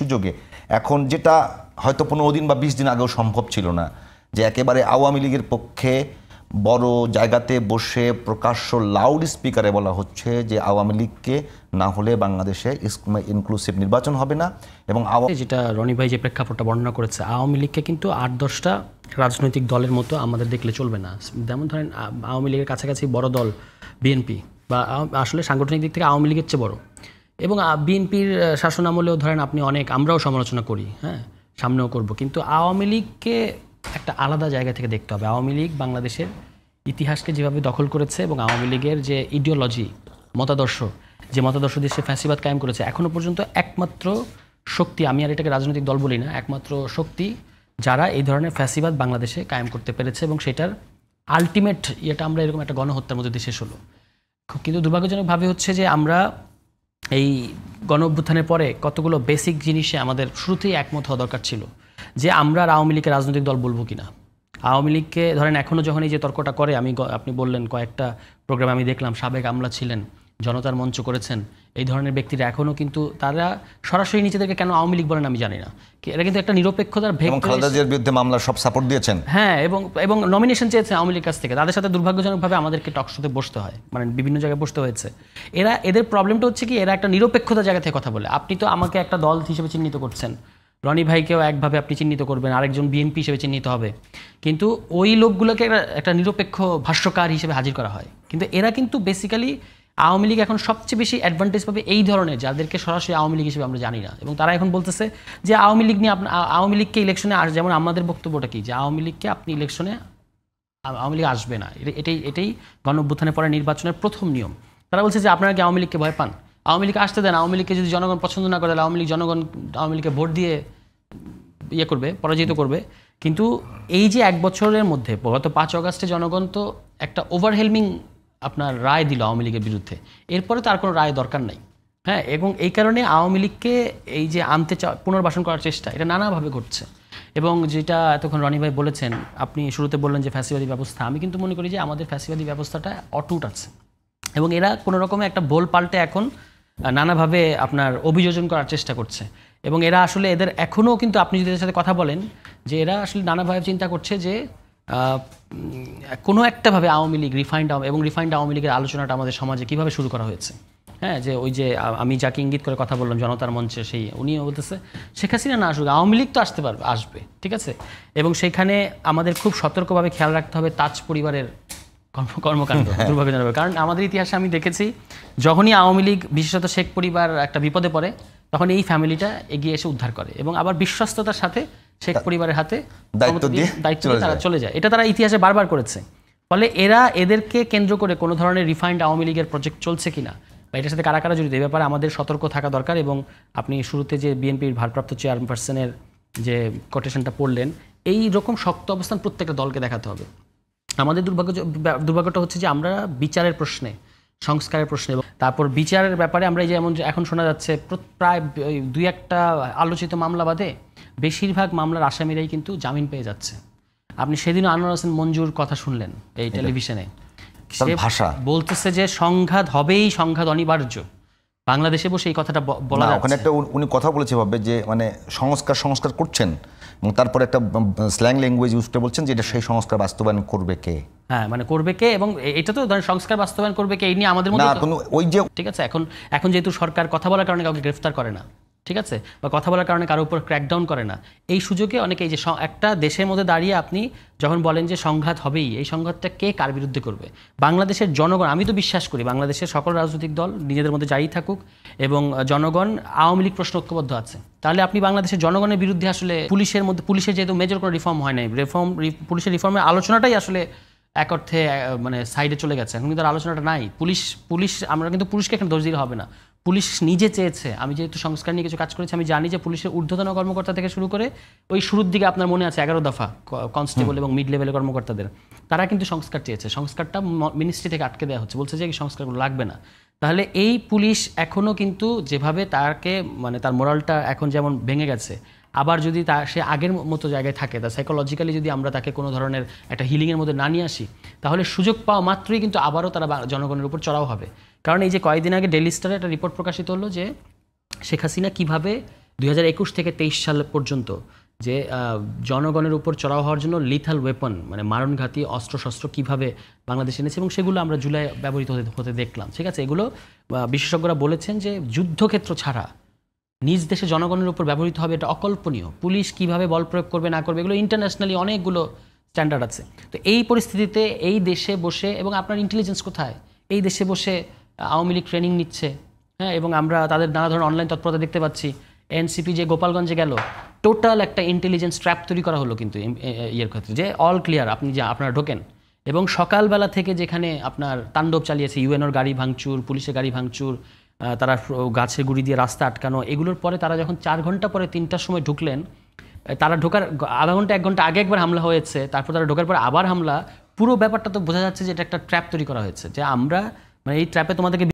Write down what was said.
সুযোগে এখন যেটা হয়তো 15 দিন বা 20 দিন আগেও সম্ভব ছিল না, যে একেবারে আওয়ামী লীগের পক্ষে বড় জায়গাতে বসে প্রকাশ্য লাউড স্পিকারে বলা হচ্ছে যে আওয়ামী লীগকে না হলে বাংলাদেশে ইনক্লুসিভ নির্বাচন হবে না। এবং যেটা রনি ভাই যে প্রেক্ষাপটটা বর্ণনা করেছে, আওয়ামী লীগকে কিন্তু 8-10টা রাজনৈতিক দলের মতো আমাদের দেখলে চলবে না। যেমন ধরেন আওয়ামী লীগের কাছাকাছি বড় দল বিএনপি, বা আসলে সাংগঠনিক দিক থেকে আওয়ামী লীগের চেয়ে বড়, এবং বিএনপির শাসন আমলেও ধরেন আপনি অনেক, আমরাও সমালোচনা করি, হ্যাঁ সামনেও করব, কিন্তু আওয়ামী লীগকে একটা আলাদা জায়গা থেকে দেখতে হবে। আওয়ামী লীগ বাংলাদেশের ইতিহাসকে যেভাবে দখল করেছে এবং আওয়ামী লীগের যে ইডিওলজি, মতাদর্শ, যে মতাদর্শ দিয়ে সে ফ্যাসিবাদ কায়েম করেছে, এখনও পর্যন্ত একমাত্র শক্তি, আমি আর এটাকে রাজনৈতিক দল বলি না, একমাত্র শক্তি যারা এই ধরনের ফ্যাসিবাদ বাংলাদেশে কায়েম করতে পেরেছে, এবং সেটার আলটিমেট ইয়েটা আমরা এরকম একটা গণহত্যার মধ্যে দিয়ে শেষ হলো। কিন্তু দুর্ভাগ্যজনকভাবে হচ্ছে যে আমরা এই গণ অভ্যুত্থানের পরে কতগুলো বেসিক জিনিসে আমাদের শুরুতেই একমত হওয়া দরকার ছিল, যে আমরা আর আওয়ামী লীগকে রাজনৈতিক দল বলবো কিনা। আওয়ামী লীগকে ধরেন এখনও যখন এই যে তর্কটা করে, আপনি বললেন কয়েকটা প্রোগ্রামে আমি দেখলাম সাবেক আমলা ছিলেন, জনতার মঞ্চ করেছেন, এই ধরনের ব্যক্তিরা এখনও কিন্তু তারা সরাসরি নিজেদেরকে কেন আওয়ামী লীগ বলেন আমি জানি না। এরা কিন্তু একটা নিরপেক্ষতার খালেদার বিরুদ্ধে মামলা সব সাপোর্ট দিয়েছেন, হ্যাঁ, এবং নমিনেশন চেয়েছে আওয়ামী লীগের কাছ থেকে। তাদের সাথে দুর্ভাগ্যজনকভাবে আমাদেরকে টকশোতে বসতে হয়, মানে বিভিন্ন জায়গায় বসতে হয়েছে। এদের প্রবলেমটা হচ্ছে কি, এরা একটা নিরপেক্ষতার জায়গা থেকে কথা বলে। আপনি তো আমাকে একটা দল হিসেবে চিহ্নিত করছেন, রনি ভাইকেও একভাবে আপনি চিহ্নিত করবেন, আরেকজন বিএনপি হিসেবে চিহ্নিত হবে, কিন্তু ওই লোকগুলোকে একটা নিরপেক্ষ ভাষ্যকার হিসেবে হাজির করা হয়। কিন্তু এরা কিন্তু বেসিক্যালি আওয়ামী লীগ এখন সবচেয়ে বেশি অ্যাডভান্টেজ পাবে এই ধরনের, যাদেরকে সরাসরি আওয়ামী লীগ হিসেবে আমরা জানি না, এবং তারা এখন বলতেছে যে আওয়ামী লীগ নিয়ে আওয়ামী লীগকে ইলেকশনে যেমন আমাদের বক্তব্যটা কি, যে আওয়ামী লীগকে আপনি ইলেকশনে, আওয়ামী লীগ আসবে না, এটাই গণ অভ্যুত্থানের পরে নির্বাচনের প্রথম নিয়ম। তারা বলছে যে আপনারা কি আওয়ামী লীগকে ভয় পান, আওয়ামী লীগ আসতে দেন, আওয়ামী লীগকে যদি জনগণ পছন্দ না করে তাহলে আওয়ামী লীগকে ভোট দিয়ে ইয়ে করবে, পরাজিত করবে। কিন্তু এই যে 1 বছরের মধ্যে গত 5 অগাস্টে জনগণ তো একটা ওভারহেলমিং আপনার রায় দিল আওয়ামী লীগের বিরুদ্ধে, এরপরে তার কোনো রায় দরকার নাই, হ্যাঁ। এবং এই কারণে আওয়ামী লীগকে এই যে পুনর্বাসন করার চেষ্টা, এটা নানাভাবে ঘটছে। এবং যেটা এতক্ষণ রনি ভাই বলেছেন, আপনি শুরুতে বললেন যে ফ্যাসিবাদী ব্যবস্থা, আমি কিন্তু মনে করি যে আমাদের ফ্যাসিবাদী ব্যবস্থাটা অটুট আছে, এবং এরা কোনো রকমে একটা বোল পাল্টে এখন নানাভাবে আপনার অভিযোজন করার চেষ্টা করছে। এবং এরা আসলে এদের এখনও কিন্তু, আপনি যদি এদের সাথে কথা বলেন, যে এরা আসলে নানাভাবে চিন্তা করছে যে কোনো একটাভাবে আওয়ামী লীগ রিফাইন্ড আওয়ামী লীগের আলোচনাটা আমাদের সমাজে কীভাবে শুরু করা হয়েছে, হ্যাঁ। যে ওই যে আমি যাকে ইঙ্গিত করে কথা বললাম জনতার মঞ্চে, উনিও বলতেছে শেখ হাসিনা না আসুক, আওয়ামী লীগ তো আসবে, ঠিক আছে। এবং সেখানে আমাদের খুব সতর্কভাবে খেয়াল রাখতে হবে তাজ পরিবারের কর্মকাণ্ড, দুর্ভাগ্যজনক। কারণ আমাদের ইতিহাসে আমি দেখেছি, যখনই আওয়ামী লীগ, বিশেষত শেখ পরিবার একটা বিপদে পড়ে, তখন এই ফ্যামিলিটা এগিয়ে এসে উদ্ধার করে, এবং আবার বিশ্বস্ততার সাথে শেখ পরিবারের হাতে দায়িত্ব দিয়ে তারা চলে যায়। এটা তারা ইতিহাসে বারবার করেছে। ফলে এদেরকে কেন্দ্র করে কোনো ধরনের রিফাইন্ড আওয়ামী লীগের প্রজেক্ট চলছে কিনা, বা এটার সাথে কারা কারা জড়িত, এই ব্যাপারে আমাদের সতর্ক থাকা দরকার। এবং আপনি শুরুতে যে বিএনপির ভারপ্রাপ্ত চেয়ারপারসনের যে কোটেশনটা পড়লেন, এই রকম শক্ত অবস্থান প্রত্যেকটা দলকে দেখাতে হবে। আমাদের দুর্ভাগ্যটা হচ্ছে যে আমরা বিচারের প্রশ্নে, সংস্কারের প্রশ্নে, এবং তারপর বিচারের ব্যাপারে আমরা এই যেমন এখন শোনা যাচ্ছে প্রায় 2-1টা আলোচিত মামলা বাদে বেশিরভাগ মামলার আসামিরাই কিন্তু জামিন পেয়ে যাচ্ছে। আপনি সেদিনও আনোয়ার হোসেন মঞ্জুর কথা শুনলেন এই টেলিভিশনে, সে ভাষা বলতেছে যে সংঘাত হবেই, সংঘাত অনিবার্য। বাংলাদেশে বসে এই কথাটা বলা যাচ্ছে। ওখানে একটা উনি কথা বলেছে ভাবে যে মানে সংস্কার করছেন, এবং তারপরে একটা স্ল্যাং ল্যাঙ্গুয়েজ ইউজ করে বলছেন যে এটা সেই সংস্কার বাস্তবায়ন করবে কে, হ্যাঁ, মানে করবে কে, এবং এটা তো ধরেন সংস্কার বাস্তবায়ন করবে কে, এই নিয়ে আমাদের মধ্যে ওই যে, ঠিক আছে। এখন যেহেতু সরকার কথা বলার কারণে কাউকে গ্রেফতার করে না, ঠিক আছে, বা কথা বলার কারণে কারোর উপর ক্র্যাকডাউন করে না, এই সুযোগে অনেকে এই যে একটা দেশের মধ্যে দাঁড়িয়ে আপনি যখন বলেন যে সংঘাত হবেই, এই সংঘাতটা কে কার বিরুদ্ধে করবে? বাংলাদেশের জনগণ, আমি তো বিশ্বাস করি বাংলাদেশের সকল রাজনৈতিক দল নিজেদের মধ্যে যাই থাকুক, এবং জনগণ আওয়ামী লীগ প্রশ্ন ঐক্যবদ্ধ আছে, তাহলে আপনি বাংলাদেশের জনগণের বিরুদ্ধে আসলে পুলিশের যেহেতু মেজর কোনো রিফর্ম হয় নাই, পুলিশের রিফর্মের আলোচনাটাই আসলে এক অর্থে মানে সাইডে চলে গেছে, এখন কিন্তু আলোচনাটা নাই। পুলিশ আমরা কিন্তু পুলিশকে এখানে দোষ দিলে হবে না, পুলিশ নিজে চেয়েছে। আমি যেহেতু সংস্কার নিয়ে কিছু কাজ করেছি, আমি জানি যে পুলিশের ঊর্ধ্বতন কর্মকর্তা থেকে শুরু করে ওই শুরুর দিকে আপনার মনে আছে 11 দফা কনস্টেবল এবং মিড লেভেলের কর্মকর্তাদের, তারা কিন্তু সংস্কার চেয়েছে। সংস্কারটা মিনিস্ট্রি থেকে আটকে দেওয়া হচ্ছে, বলছে যে এই সংস্কারগুলো লাগবে না। তাহলে এই পুলিশ এখনও কিন্তু যেভাবে তাকে মানে তার মোরালটা এখন যেমন ভেঙে গেছে, আবার যদি সে আগের মতো জায়গায় থাকে, তা সাইকোলজিক্যালি যদি আমরা তাকে কোনো ধরনের একটা হিলিংয়ের মধ্যে না নিয়ে আসি, তাহলে সুযোগ পাওয়া মাত্রই কিন্তু আবারও তারা জনগণের উপর চড়াও হবে। কারণ এই যে কয়েকদিন আগে ডেইলি স্টারে একটা রিপোর্ট প্রকাশিত হলো যে শেখ হাসিনা কীভাবে 2021 থেকে 23 সাল পর্যন্ত যে জনগণের উপর চড়াও হওয়ার জন্য লিথাল ওয়েপন মানে মারণঘাতী অস্ত্রশস্ত্র কীভাবে বাংলাদেশে এনেছে এবং সেগুলো আমরা জুলাই ব্যবহৃত হতে দেখলাম। ঠিক আছে, এগুলো বিশেষজ্ঞরা বলেছেন যে যুদ্ধক্ষেত্র ছাড়া নিজ দেশে জনগণের উপর ব্যবহৃত হবে, এটা অকল্পনীয়। পুলিশ কিভাবে বল প্রয়োগ করবে না করবে এগুলো ইন্টারন্যাশনালি অনেকগুলো স্ট্যান্ডার্ড আছে। তো এই পরিস্থিতিতে এই দেশে বসে, এবং আপনার ইন্টেলিজেন্স কোথায়, এই দেশে বসে আওয়ামী লীগ ট্রেনিং নিচ্ছে, হ্যাঁ, এবং আমরা তাদের নানা ধরনের অনলাইন তৎপরতা দেখতে পাচ্ছি। এনসিপি যে গোপালগঞ্জে গেল, টোটাল একটা ইন্টেলিজেন্স ট্র্যাপ তৈরি করা হলো কিন্তু ইয়ের ক্ষেত্রে, যে অল ক্লিয়ার, আপনি যে আপনারা ঢোকেন। এবং সকালবেলা থেকে যেখানে আপনার তাণ্ডব চালিয়েছে, ইউএনওর গাড়ি ভাঙচুর, পুলিশের গাড়ি ভাঙচুর, তারা গাছের গুঁড়ি দিয়ে রাস্তা আটকানো, এগুলোর পরে তারা যখন 4 ঘন্টা পরে 3টার সময় ঢুকলেন, তারা ঢোকার আধা ঘন্টা 1 ঘন্টা আগে একবার হামলা হয়েছে, তারপর তারা ঢোকার পরে আবার হামলা। পুরো ব্যাপারটা তো বোঝা যাচ্ছে যে এটা একটা ট্র্যাপ তৈরি করা হয়েছে, যে আমরা মানে এই ট্র্যাপে তোমাদেরকে